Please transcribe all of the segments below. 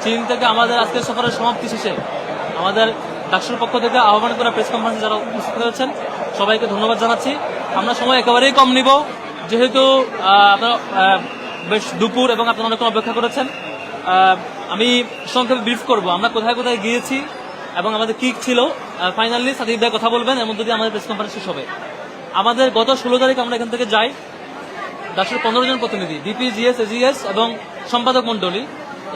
চীন থেকে আমাদের আজকের সফরের সমাপ্তি শেষে আমাদের ডাকসুর পক্ষ থেকে আহ্বান করা প্রেস কনফারেন্সে যারা উপস্থিত হয়েছেন সবাইকে ধন্যবাদ জানাচ্ছি। আমরা সময় একেবারেই কম নিব, যেহেতু আপনারা বেশ দুপুর এবং আপনারা অনেকক্ষণ অপেক্ষা করেছেন। আমি সংক্ষেপে ব্রিফ করব আমরা কোথায় কোথায় গিয়েছি এবং আমাদের কি ছিল। ফাইনালি সাদিক ভাই কথা বলবেন, এর মধ্যে দিয়ে আমাদের প্রেস কনফারেন্স শেষ হবে। আমাদের গত 16 তারিখ আমরা এখান থেকে যাই, ডাকসুর 15 জন প্রতিনিধি, ডিপি, জিএস, এজিএস এবং সম্পাদক মন্ডলী।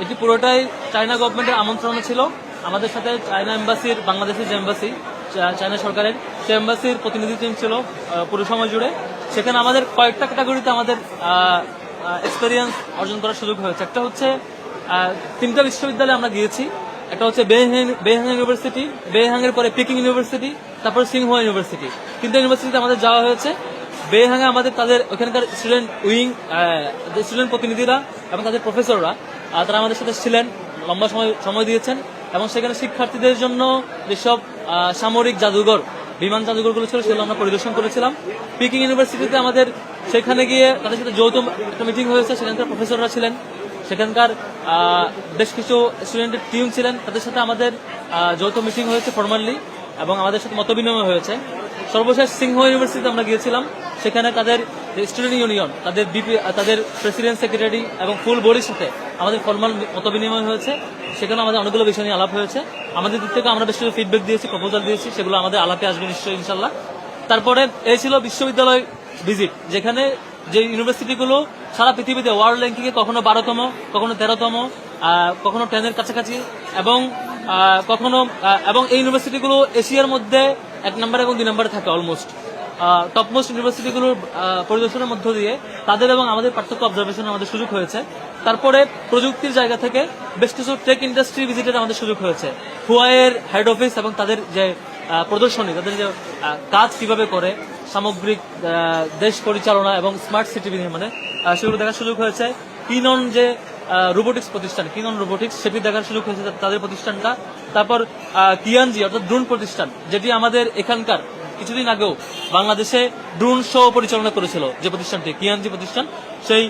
এটি পুরোটাই চায়না গভর্নমেন্টের আমন্ত্রণে ছিল। আমাদের সাথে চায়না এম্বাসির, বাংলাদেশের যে এম্বাসি চায়না সরকারের, সে এম্বাসির প্রতিনিধি টিম ছিল পুরো সময় জুড়ে। সেখানে আমাদের কয়েকটা ক্যাটাগরিতে আমাদের এক্সপেরিয়েন্স অর্জন করার সুযোগ হয়েছে। একটা হচ্ছে 3টা বিশ্ববিদ্যালয়ে আমরা গিয়েছি। একটা হচ্ছে বেইহাং ইউনিভার্সিটি, বেইহাংয়ের পরে পিকিং ইউনিভার্সিটি, তারপর সিংহুয়া ইউনিভার্সিটি। 3টা ইউনিভার্সিটিতে আমাদের যাওয়া হয়েছে। বেইহাংয়ে আমাদের তাদের ওখানকার স্টুডেন্ট স্টুডেন্ট প্রতিনিধিরা এবং তাদের প্রফেসররা তারা আমাদের সাথে ছিলেন, লম্বা সময় দিয়েছেন এবং সেখানে শিক্ষার্থীদের জন্য যেসব সামরিক জাদুঘর, বিমান জাদুঘরগুলো ছিল সেগুলো আমরা পরিদর্শন করেছিলাম। পিকিং ইউনিভার্সিটিতে আমাদের সেখানে গিয়ে তাদের সাথে যৌথ একটা মিটিং হয়েছে, সেখানকার প্রফেসররা ছিলেন, সেখানকার বেশ কিছু স্টুডেন্টের টিম ছিলেন, তাদের সাথে আমাদের যৌথ মিটিং হয়েছে ফরমালি এবং আমাদের সাথে মতবিনিময় হয়েছে। সর্বশেষ সিংহুয়া ইউনিভার্সিটিতে আমরা গিয়েছিলাম, সেখানে তাদের স্টুডেন্ট ইউনিয়ন, তাদের প্রেসিডেন্ট, সেক্রেটারি এবং ফুল বোর্ডের সাথে আমাদের ফর্মাল মতবিনিময় হয়েছে। সেখানে আমাদের অনেকগুলো বিষয় নিয়ে আলাপ হয়েছে। আমাদের দিক থেকে আমরা বেশ কিছু ফিডব্যাক দিয়েছি, প্রপোজাল দিয়েছি, সেগুলো আমাদের আলাপে আসবে নিশ্চয়ই ইনশাল্লাহ। তারপরে এই ছিল বিশ্ববিদ্যালয় ভিজিট, যেখানে যে ইউনিভার্সিটিগুলো সারা পৃথিবীতে ওয়ার্ল্ড র্যাঙ্কিংয়ে কখনো 12তম, কখনো 13তম, কখনো 10-এর কাছাকাছি এবং এই ইউনিভার্সিটিগুলো এশিয়ার মধ্যে 1 নম্বর এবং 2 নম্বরে থাকে অলমোস্ট। টপমোস্ট ইউনিভার্সিটিগুলোর পরিদর্শনের মধ্য দিয়ে তাদের এবং আমাদের পার্থক্য অবজারভেশনের আমাদের সুযোগ হয়েছে। তারপরে প্রযুক্তির জায়গা থেকে বেশ কিছু টেক ইন্ডাস্ট্রি ভিজিটের আমাদের সুযোগ হয়েছে। হুয়াওয়ের হেড অফিস এবং তাদের যে প্রদর্শনী, তাদের যে কাজ কিভাবে করে, সামগ্রিক দেশ পরিচালনা এবং স্মার্ট সিটি নির্মাণে, সেগুলো দেখার সুযোগ হয়েছে। কিনন যে রোবোটিক্স প্রতিষ্ঠান, কিনন রোবোটিক্স, সেটি দেখার সুযোগ হয়েছে তাদের প্রতিষ্ঠানটা। তারপর কিয়ানজি অর্থাৎ ড্রোন প্রতিষ্ঠান, যেটি আমাদের এখানকার কিছুদিন আগেও বাংলাদেশে ড্রোন শো পরিচালনা করেছিল যে প্রতিষ্ঠানটি, কিয়ানজি প্রতিষ্ঠান, সেই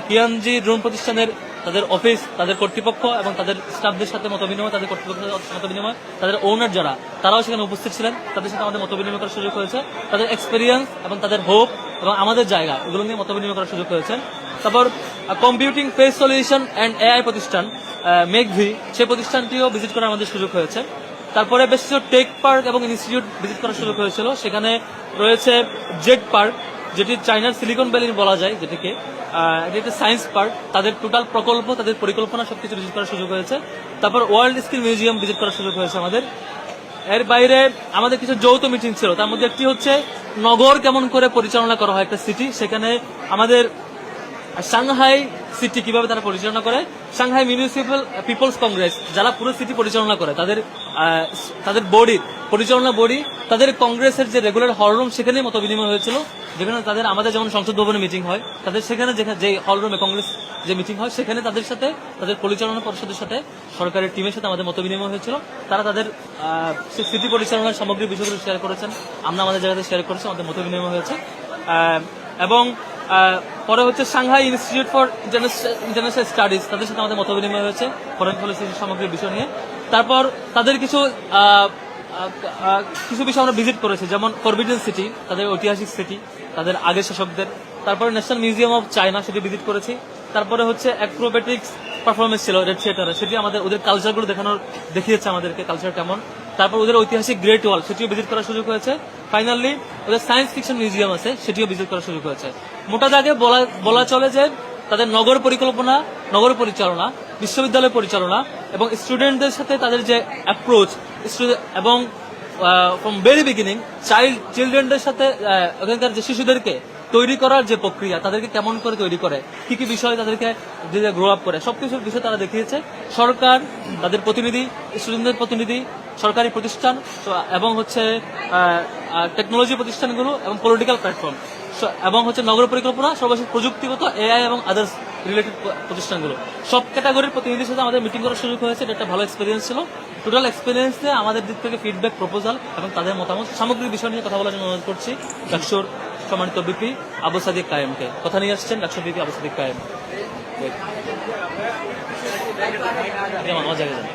কিয়ানজি ড্রোন প্রতিষ্ঠানের তাদের অফিস, তাদের কর্তৃপক্ষ এবং তাদের স্টাফদের সাথে মতবিনিময়, তাদের কর্তৃপক্ষের মতবিনিময়, তাদের ওনার যারা, তারাও সেখানে উপস্থিত ছিলেন, তাদের সাথে আমাদের মতবিনিময় করার সুযোগ হয়েছে। তাদের এক্সপিরিয়েন্স এবং তাদের হোপ এবং আমাদের জায়গা, এগুলো নিয়ে মতবিনিময় করার সুযোগ হয়েছে। তারপর computing face solution and AI প্রতিষ্ঠান মেঘভি, সেই প্রতিষ্ঠানটিও ভিজিট করার আমাদের সুযোগ হয়েছে। তারপরে বেশ কিছু টেক পার্ক এবং ইনস্টিটিউট ভিজিট করার সুযোগ হয়েছিল। সেখানে রয়েছে জেড পার্ক, যেটি চায়নার সিলিকন ভ্যালি বলা যায়, যেটিকে এটি একটা সায়েন্স পার্ক, তাদের টোটাল প্রকল্প, তাদের পরিকল্পনা সবকিছু ভিজিট করার সুযোগ হয়েছে। তারপর ওয়ার্ল্ড স্কিল মিউজিয়াম ভিজিট করার সুযোগ হয়েছে আমাদের। এর বাইরে আমাদের কিছু যৌথ মিটিং ছিল, তার মধ্যে একটি হচ্ছে নগর কেমন করে পরিচালনা করা হয় একটা সিটি। সেখানে আমাদের সাংহাই সিটি কিভাবে তারা পরিচালনা করে, সাংহাই মিউনিসিপ্যাল পিপলস কংগ্রেস যারা পুরো সিটি পরিচালনা করে, তাদের বডি, পরিচালনা বডি, তাদের কংগ্রেসের যে রেগুলার হলরুম, সেখানে মত বিনিময় হয়েছিল। যেখানে তাদের আমাদের যেমন সংসদ ভবনে মিটিং হয়, তাদের সেখানে যে হলরুমে কংগ্রেস যে মিটিং হয়, সেখানে তাদের সাথে, তাদের পরিচালনা পরিষদের সাথে, সরকারের টিমের সাথে আমাদের মত বিনিময় হয়েছিল। তারা তাদের সিটি পরিচালনার সামগ্রিক বিষয়গুলো শেয়ার করেছেন, আমরা আমাদের জায়গাতে শেয়ার করেছি, আমাদের মত বিনিময় হয়েছে। এবং পরে হচ্ছে Shanghai institute for international studies, তাদের সাথে আমাদের মত বিনিময় হয়েছে ফরেন পলিসির সামগ্রিক বিষয় নিয়ে। তারপর তাদের কিছু বিষয় আমরা ভিজিট করেছি, যেমন ফরবিডেন সিটি, তাদের ঐতিহাসিক সিটি, তাদের আগের শাসকদের। তারপরে ন্যাশনাল মিউজিয়াম অফ চায়না, সেটি ভিজিট করেছি। তারপরে হচ্ছে অ্যাক্রোবেটিক্স পারফরমেন্স ছিল রেড থিয়েটারে, সেটি আমাদের ওদের কালচারগুলো দেখিয়েছে আমাদেরকে, কালচার কেমন। তারপর ওদের ঐতিহাসিক গ্রেট ওয়াল, সেটিও ভিজিট করার সুযোগ হয়েছে। ফাইনালি ওদের সায়েন্স ফিকশন মিউজিয়াম আছে, সেটিও ভিজিট করার সুযোগ হয়েছে। মোটা দাগে বলা চলে যে তাদের নগর পরিকল্পনা, নগর পরিচালনা, বিশ্ববিদ্যালয় পরিচালনা এবং স্টুডেন্টদের সাথে তাদের যে অ্যাপ্রোচ, এবং ফ্রম ভেরি বিগিনিং চিলড্রেনদের সাথে ওখানকার যে শিশুদেরকে তৈরি করার যে প্রক্রিয়া, তাদেরকে কেমন করে তৈরি করে, কি কি বিষয় তাদেরকে গ্রো আপ করে, সবকিছু বিষয় তারা দেখিয়েছে। সরকার, তাদের প্রতিনিধি, স্টুডেন্টদের প্রতিনিধি, সরকারি প্রতিষ্ঠান এবং হচ্ছে টেকনোলজি প্রতিষ্ঠানগুলো এবং পলিটিক্যাল প্ল্যাটফর্ম এবং হচ্ছে নগর পরিকল্পনা, সর্বশেষ প্রযুক্তিগত এআই এবং আদার্স রিলেটেড প্রতিষ্ঠানগুলো, সব ক্যাটাগরির প্রতিনিধির সাথে আমাদের মিটিং করার সুযোগ হয়েছে। এটা একটা ভালো এক্সপিরিয়েন্স ছিল। টোটাল এক্সপিরিয়েন্সে আমাদের দিক থেকে ফিডব্যাক, প্রপোজাল এবং তাদের মতামত, সামগ্রিক বিষয় নিয়ে কথা বলার জন্য অনুরোধ করছি ডাকসুর সম্মানিত বিপি আবু সাদিক কায়েমকে। কথা নিয়ে আসছেন ডাকসুর বিপি আবু সাদিক কায়েম। আমার জায়গায় যান।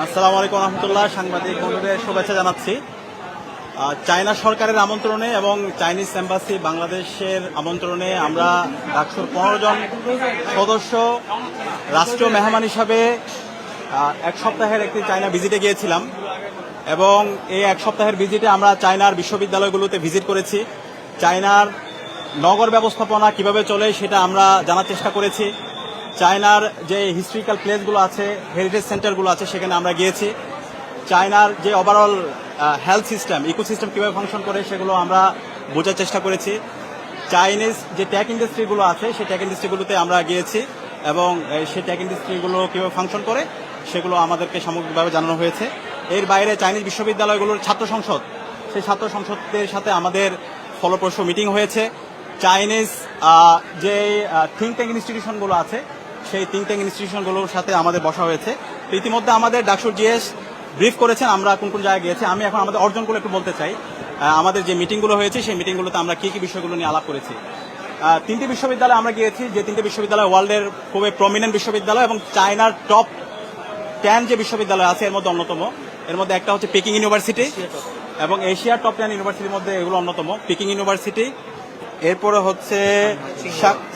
আসসালামু আলাইকুম রহমতুল্লাহ, সাংবাদিক বন্ধুদের শুভেচ্ছা জানাচ্ছি। চায়না সরকারের আমন্ত্রণে এবং চাইনিজ এম্বাসি বাংলাদেশের আমন্ত্রণে আমরা ডাকসুর 15 জন সদস্য রাষ্ট্রীয় মেহমান হিসাবে এক সপ্তাহের একটি চায়না ভিজিটে গিয়েছিলাম এবং এই এক সপ্তাহের ভিজিটে আমরা চায়নার বিশ্ববিদ্যালয়গুলোতে ভিজিট করেছি। চায়নার নগর ব্যবস্থাপনা কিভাবে চলে সেটা আমরা জানার চেষ্টা করেছি। চায়নার যে হিস্ট্রিক্যাল প্লেসগুলো আছে, হেরিটেজ সেন্টারগুলো আছে, সেখানে আমরা গিয়েছি। চায়নার যে ওভারঅল হেলথ সিস্টেম, ইকোসিস্টেম কীভাবে ফাংশন করে সেগুলো আমরা বোঝার চেষ্টা করেছি। চাইনিজ যে টেক ইন্ডাস্ট্রিগুলো আছে সেই টেক ইন্ডাস্ট্রিগুলোতে আমরা গিয়েছি এবং সেই টেক ইন্ডাস্ট্রিগুলো কীভাবে ফাংশন করে সেগুলো আমাদেরকে সামগ্রিকভাবে জানানো হয়েছে। এর বাইরে চাইনিজ বিশ্ববিদ্যালয়গুলোর ছাত্র সংসদ, সেই ছাত্র সংসদের সাথে আমাদের ফলপ্রসূ মিটিং হয়েছে। চাইনিজ যে থিঙ্ক ট্যাঙ্ক ইনস্টিটিউশনগুলো আছে সেই থিঙ্ক ট্যাঙ্ক ইনস্টিটিউশনগুলোর সাথে আমাদের বসা হয়েছে। তো ইতিমধ্যে আমাদের ডাকসুর জিএস ব্রিফ করেছেন আমরা কোন কোন জায়গায় গিয়েছি। আমি এখন আমাদের অর্জনগুলো একটু বলতে চাই। আমাদের যে মিটিংগুলো হয়েছে সেই মিটিংগুলোতে আমরা কী কী বিষয়গুলো নিয়ে আলাপ করেছি। 3টি বিশ্ববিদ্যালয়ে আমরা গিয়েছি, যে 3টি বিশ্ববিদ্যালয় ওয়ার্ল্ডের খুবই প্রমিনেন্ট বিশ্ববিদ্যালয় এবং চায়নার টপ 10 যে বিশ্ববিদ্যালয় আছে এর মধ্যে অন্যতম। এর মধ্যে একটা হচ্ছে পেকিং ইউনিভার্সিটি এবং এশিয়ার টপ 10 ইউনিভার্সিটির মধ্যে এগুলো অন্যতম। পেকিং ইউনিভার্সিটি, এরপরে হচ্ছে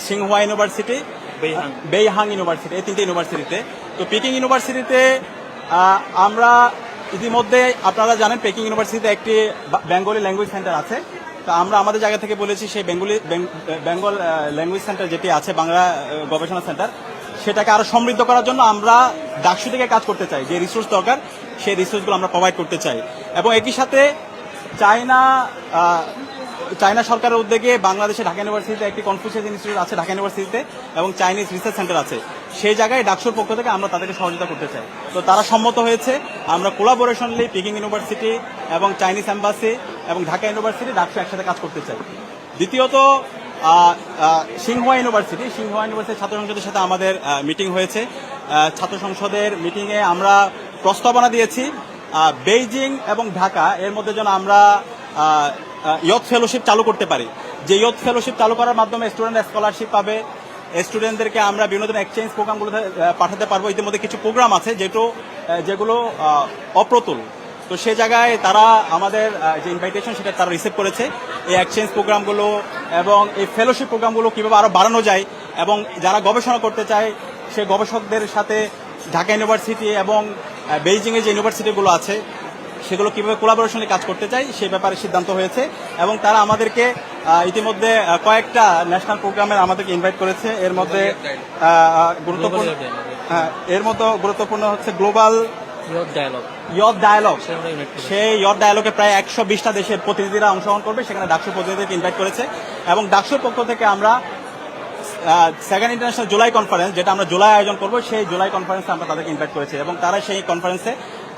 সিংহুয়া ইউনিভার্সিটি, বেইহাং ইউনিভার্সিটি, এই 3টে ইউনিভার্সিটিতে। তো পেকিং ইউনিভার্সিটিতে আমরা ইতিমধ্যে আপনারা জানেন পেকিং ইউনিভার্সিটিতে একটি বেঙ্গলি ল্যাঙ্গুয়েজ সেন্টার আছে। তো আমরা আমাদের জায়গা থেকে বলেছি সেই বেঙ্গল ল্যাঙ্গুয়েজ সেন্টার যেটি আছে, বাংলা গবেষণা সেন্টার, সেটাকে আরো সমৃদ্ধ করার জন্য আমরা ডাকসু থেকে কাজ করতে চাই। যে রিসোর্স দরকার সেই রিসোর্সগুলো আমরা প্রোভাইড করতে চাই এবং একই সাথে চায়না সরকারের উদ্যোগে বাংলাদেশে ঢাকা ইউনিভার্সিটিতে একটি কনফুসিয়াস ইনস্টিটিউট আছে ঢাকা ইউনিভার্সিটিতে এবং চাইনিজ রিসার্চ সেন্টার আছে। সেই জায়গায় ডাকসুর পক্ষ থেকে আমরা তাদেরকে সহযোগিতা করতে চাই। তো তারা সম্মত হয়েছে আমরা কোলাবোরেশনলি পেকিং ইউনিভার্সিটি এবং চাইনিজ এম্বাসি এবং ঢাকা ইউনিভার্সিটি ডাকসু একসাথে কাজ করতে চাই। দ্বিতীয়ত সিংহুয়া ইউনিভার্সিটির ছাত্র সংসদের সাথে আমাদের মিটিং হয়েছে। ছাত্র সংসদের মিটিংয়ে আমরা প্রস্তাবনা দিয়েছি বেইজিং এবং ঢাকা এর মধ্যে যেন আমরা ইয়থ ফেলোশিপ চালু করতে পারি। যে ইয়থ ফেলোশিপ চালু করার মাধ্যমে স্টুডেন্ট স্কলারশিপ পাবে, স্টুডেন্টদেরকে আমরা বিভিন্ন ধরনের এক্সচেঞ্জ প্রোগ্রামগুলোতে পাঠাতে পারবো। ইতিমধ্যে কিছু প্রোগ্রাম আছে যেগুলো অপ্রতুল। তো সে জায়গায় তারা আমাদের যে ইনভাইটেশন সেটা তারা রিসিভ করেছে। এই এক্সচেঞ্জ প্রোগ্রামগুলো এবং এই ফেলোশিপ প্রোগ্রামগুলো কীভাবে আরও বাড়ানো যায় এবং যারা গবেষণা করতে চায় সেই গবেষকদের সাথে ঢাকা ইউনিভার্সিটি এবং বেইজিংয়ের যে ইউনিভার্সিটিগুলো আছে সেগুলো কীভাবে কোলাবোরেশনে কাজ করতে চাই সেই ব্যাপারে সিদ্ধান্ত হয়েছে এবং তারা আমাদেরকে ইতিমধ্যে কয়েকটা ন্যাশনাল প্রোগ্রামের আমাদেরকে ইনভাইট করেছে। এর মধ্যে গুরুত্বপূর্ণ হচ্ছে গ্লোবাল ইয়থ ডায়ালগ। সেই ইয়থ ডায়ালগে প্রায় 120টা দেশের প্রতিনিধিরা অংশগ্রহণ করবে, সেখানে ডাকসুর প্রতিনিধিকে ইনভাইট করেছে এবং ডাকসুর পক্ষ থেকে আমরা সেকেন্ড ইন্টারন্যাশনাল জুলাই কনফারেন্স, যেটা আমরা জুলাই আয়োজন করবো, সেই জুলাই কনফারেন্সে আমরা তাদেরকে ইনভাইট করেছি এবং তারা সেই কনফারেন্সে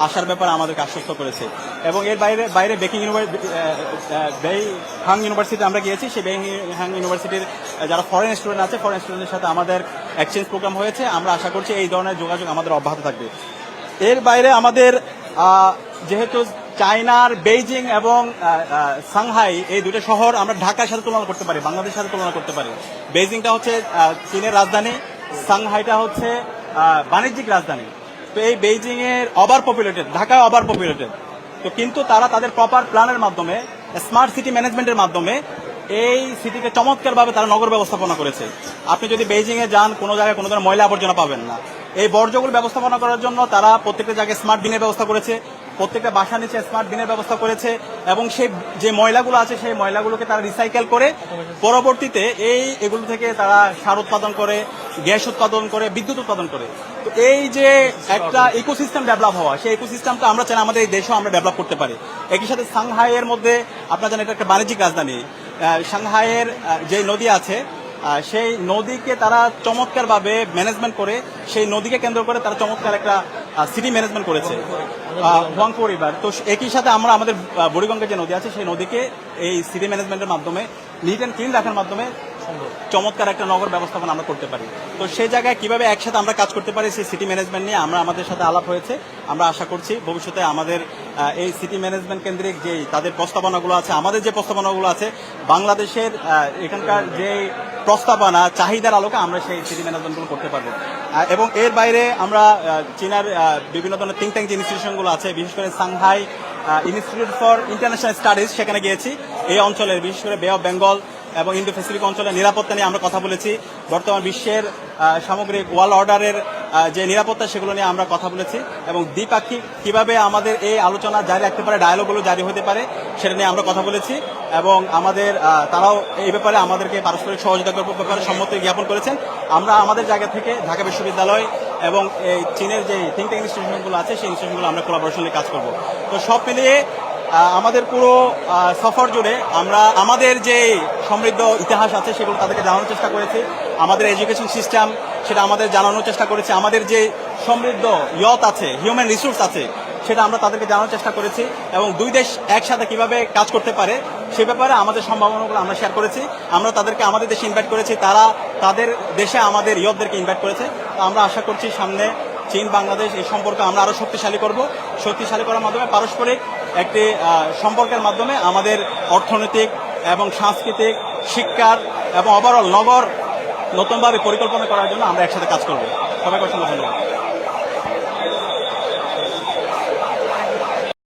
আসার ব্যাপারে আমাদেরকে আশ্বস্ত করেছে। এবং এর বাইরে বেইহাং ইউনিভার্সিটি আমরা গিয়েছি। সেই বেইহাং ইউনিভার্সিটির যারা ফরেন স্টুডেন্ট আছে, ফরেন স্টুডেন্টের সাথে আমাদের এক্সচেঞ্জ প্রোগ্রাম হয়েছে। আমরা আশা করছি এই ধরনের যোগাযোগ আমাদের অব্যাহত থাকবে। এর বাইরে আমাদের যেহেতু চায়নার বেইজিং এবং সাংহাই এই দুটো শহর আমরা ঢাকার সাথে তুলনা করতে পারি, বাংলাদেশের সাথে তুলনা করতে পারি। বেইজিংটা হচ্ছে চীনের রাজধানী, সাংহাইটা হচ্ছে বাণিজ্যিক রাজধানী। তো এই বেইজিং এর ওভার পপুলেটেড, ঢাকায় ওভার পপুলেটেড। তো কিন্তু তারা তাদের প্রপার প্ল্যানের মাধ্যমে, স্মার্ট সিটি ম্যানেজমেন্টের মাধ্যমে এই সিটিকে চমৎকারভাবে তারা নগর ব্যবস্থাপনা করেছে। আপনি যদি বেইজিংয়ে যান কোনো জায়গায় কোনো ধরনের ময়লা আবর্জনা পাবেন না। এই বর্জ্যগুলো ব্যবস্থাপনা করার জন্য তারা প্রত্যেকটা জায়গায় স্মার্ট বিনের ব্যবস্থা করেছে, প্রত্যেকটা বাসার নিচে স্মার্ট বিনের ব্যবস্থা করেছে এবং সেই যে ময়লাগুলো আছে সেই ময়লাগুলোকে তারা রিসাইকেল করে পরবর্তীতে এগুলো থেকে তারা সার উৎপাদন করে, গ্যাস উৎপাদন করে, বিদ্যুৎ উৎপাদন করে। তো এই যে একটা ইকোসিস্টেম ডেভেলপ হওয়া, সেই ইকোসিস্টেমটা আমরা চাই আমাদের এই দেশেও আমরা ডেভেলপ করতে পারি। একই সাথে সাংহাইয়ের মধ্যে আপনারা জানেন এটা একটা বাণিজ্যিক রাজধানী। সাংহাইয়ের যে নদী আছে সেই নদীকে তারা চমৎকারভাবে ম্যানেজমেন্ট করে, সেই নদীকে কেন্দ্র করে তারা চমৎকার একটা সিটি ম্যানেজমেন্ট করেছে, হুয়াংপো রিভার। তো একই সাথে আমরা আমাদের বুড়িগঙ্গা যে নদী আছে সেই নদীকে এই সিটি ম্যানেজমেন্টের মাধ্যমে, নিট অ্যান্ড ক্লিন রাখার মাধ্যমে সম্ভব। চমৎকার একটা নগর ব্যবস্থাপনা আমরা করতে পারি। তো সেই জায়গায় কিভাবে একসাথে আমরা কাজ করতে পারি সেই সিটি ম্যানেজমেন্ট নিয়ে আমাদের সাথে আলাপ হয়েছে। আমরা আশা করছি ভবিষ্যতে আমাদের এই সিটি ম্যানেজমেন্ট কেন্দ্রিক যে তাদের প্রস্তাবনাগুলো আছে, আমাদের যে প্রস্তাবনাগুলো আছে, বাংলাদেশের এখানকার যে প্রস্তাবনা চাহিদার আলোকে আমরা সেই সিটি ম্যানেজমেন্টগুলো করতে পারবো। এবং এর বাইরে আমরা চীনার বিভিন্ন ধরনের থিঙ্ক ট্যাঙ্ক যে ইনস্টিটিউশনগুলো আছে, বিশেষ করে Shanghai institute for international studies, সেখানে গিয়েছি। এই অঞ্চলের বিশেষ করে বে অফ বেঙ্গল এবং ইন্দো প্যাসিফিক অঞ্চলের নিরাপত্তা নিয়ে আমরা কথা বলেছি। বর্তমান বিশ্বের সামগ্রিক ওয়ার্ল্ড অর্ডারের যে নিরাপত্তা সেগুলো নিয়ে আমরা কথা বলেছি, এবং দ্বিপাক্ষিক কিভাবে আমাদের এই আলোচনা জারি রাখতে পারে, ডায়ালগুলো জারি হতে পারে, সেটা নিয়ে আমরা কথা বলেছি। এবং আমাদের তারাও এই ব্যাপারে আমাদেরকে পারস্পরিক সহযোগিতা করার ব্যাপারে সম্মতি জ্ঞাপন করেছেন। আমরা আমাদের জায়গা থেকে ঢাকা বিশ্ববিদ্যালয় এবং এই চীনের যে থিঙ্ক ট্যাঙ্ক ইনস্টিটিউশনগুলো আছে সেই ইনস্টিটিউশনগুলো আমরা কোলাবোরেশনে কাজ করব। তো সব মিলিয়ে আমাদের পুরো সফর জুড়ে আমরা আমাদের যে সমৃদ্ধ ইতিহাস আছে সেগুলো তাদেরকে জানানোর চেষ্টা করেছি। আমাদের এডুকেশন সিস্টেম সেটা আমাদের জানানোর চেষ্টা করেছি। আমাদের যে সমৃদ্ধ ইয়ত আছে, হিউম্যান রিসোর্স আছে, সেটা আমরা তাদেরকে জানানোর চেষ্টা করেছি। এবং দুই দেশ একসাথে কিভাবে কাজ করতে পারে সে ব্যাপারে আমাদের সম্ভাবনাগুলো আমরা শেয়ার করেছি। আমরা তাদেরকে আমাদের দেশে ইনভাইট করেছি, তারা তাদের দেশে আমাদের ইয়তদেরকে ইনভাইট করেছে। তো আমরা আশা করছি সামনে চীন বাংলাদেশ এই সম্পর্ক আমরা আরও শক্তিশালী করব। শক্তিশালী করার মাধ্যমে পারস্পরিক একটি সম্পর্কের মাধ্যমে আমাদের অর্থনৈতিক এবং সাংস্কৃতিক, শিক্ষার এবং ওভারঅল নগর নতুনভাবে পরিকল্পনা করার জন্য আমরা একসাথে কাজ করব। সবাইকে অসংখ্য ধন্যবাদ।